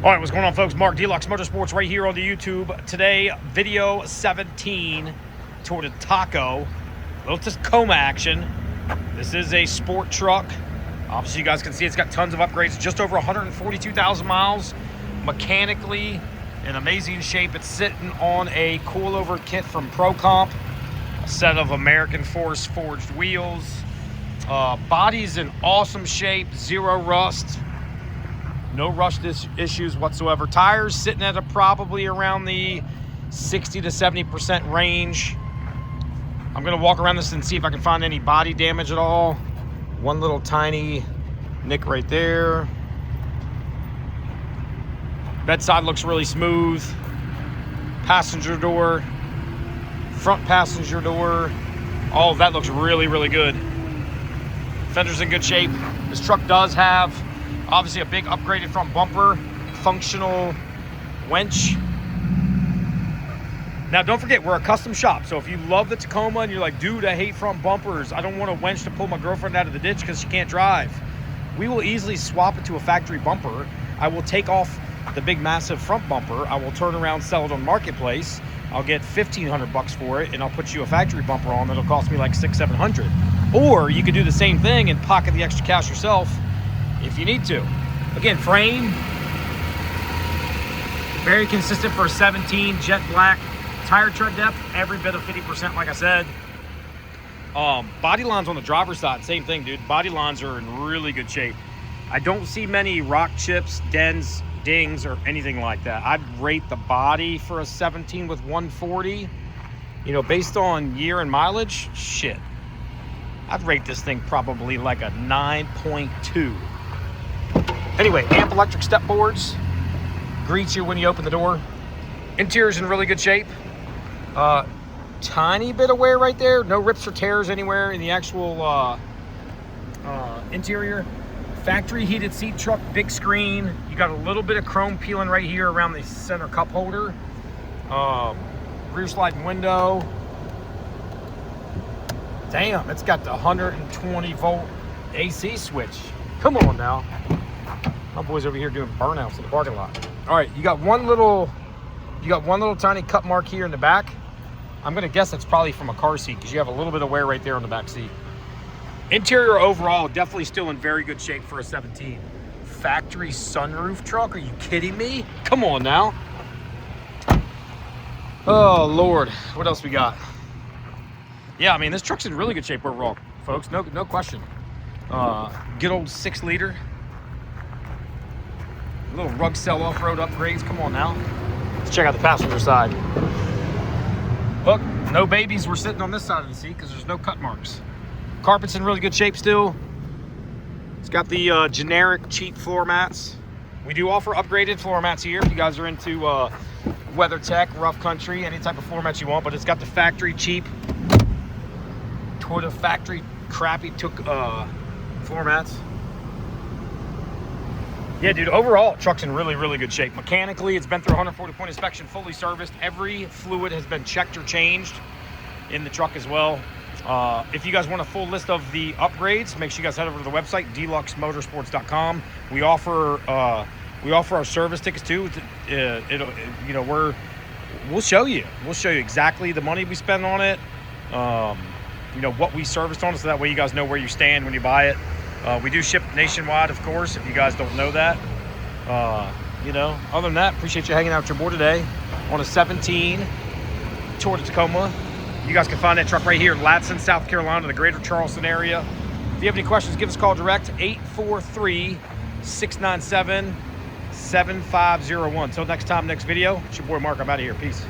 All right, what's going on, folks? Mark Deluxe Motorsports right here on the YouTube. Today, video 17 toward a Taco. Little Tacoma action. This is a sport truck. Obviously, you guys can see it's got tons of upgrades. Just over 142,000 miles. Mechanically in amazing shape. It's sitting on a coilover kit from Pro Comp. A set of American Force forged wheels. Body's in awesome shape. Zero rust. No rust issues whatsoever. Tires sitting at probably around the 60 to 70% range. I'm gonna walk around this and see if I can find any body damage at all. One little tiny nick right there. Bedside looks really smooth. Passenger door, front passenger door, all of that looks really, really good. Fender's in good shape. This truck does have obviously a big upgraded front bumper, functional winch. Now don't forget, we're a custom shop, so if you love the Tacoma and you're like, dude, I hate front bumpers, I don't want a winch to pull my girlfriend out of the ditch because she can't drive, we will easily swap it to a factory bumper. I will take off the big massive front bumper, I will turn around, sell it on Marketplace, I'll get $1,500 for it, and I'll put you a factory bumper on that'll cost me like $600-700. Or you could do the same thing and pocket the extra cash yourself if you need to. Again, frame, very consistent for a 17, jet black. Tire tread depth, every bit of 50%, like I said. Body lines on the driver's side, same thing, dude. Body lines are in really good shape. I don't see many rock chips, dents, dings, or anything like that. I'd rate the body for a 17 with 140. You know, based on year and mileage, shit. I'd rate this thing probably like a 9.2. Anyway, amp electric step boards greet you when you open the door. Interior's in really good shape. Tiny bit of wear right there. No rips or tears anywhere in the actual interior. Factory heated seat truck, big screen. You got a little bit of chrome peeling right here around the center cup holder. Rear sliding window. Damn, it's got the 120 volt AC switch. Come on now. My boy's over here doing burnouts in the parking lot. All right, you got one little tiny cut mark here in the back. I'm gonna guess that's probably from a car seat because you have a little bit of wear right there on the back seat. Interior overall, definitely still in very good shape for a 17. Factory sunroof truck, are you kidding me? Come on now. Oh Lord, what else we got? Yeah, I mean, this truck's in really good shape overall, folks, no question. Good old 6-liter. Little rug cell off-road upgrades, come on now. Let's check out the passenger side. Look, no babies were sitting on this side of the seat because there's no cut marks. Carpet's in really good shape still. It's got the generic cheap floor mats. We do offer upgraded floor mats here if you guys are into WeatherTech, rough country, any type of floor mats you want, but it's got the factory cheap, Toyota factory crappy floor mats. Yeah, dude, overall, truck's in really, really good shape. Mechanically, it's been through a 140-point inspection, fully serviced. Every fluid has been checked or changed in the truck as well. If you guys want a full list of the upgrades, make sure you guys head over to the website, deluxemotorsports.com. We offer our service tickets too. We'll show you. We'll show you exactly the money we spend on it. You know, what we serviced on it, so that way you guys know where you stand when you buy it. We do ship nationwide, of course, if you guys don't know that. You know, other than that, appreciate you hanging out with your boy today on a 17 toward Tacoma. You guys can find that truck right here in Ladson, South Carolina, the greater Charleston area. If you have any questions, give us a call direct, 843-697-7501. Until next time, next video, it's your boy Mark. I'm out of here. Peace.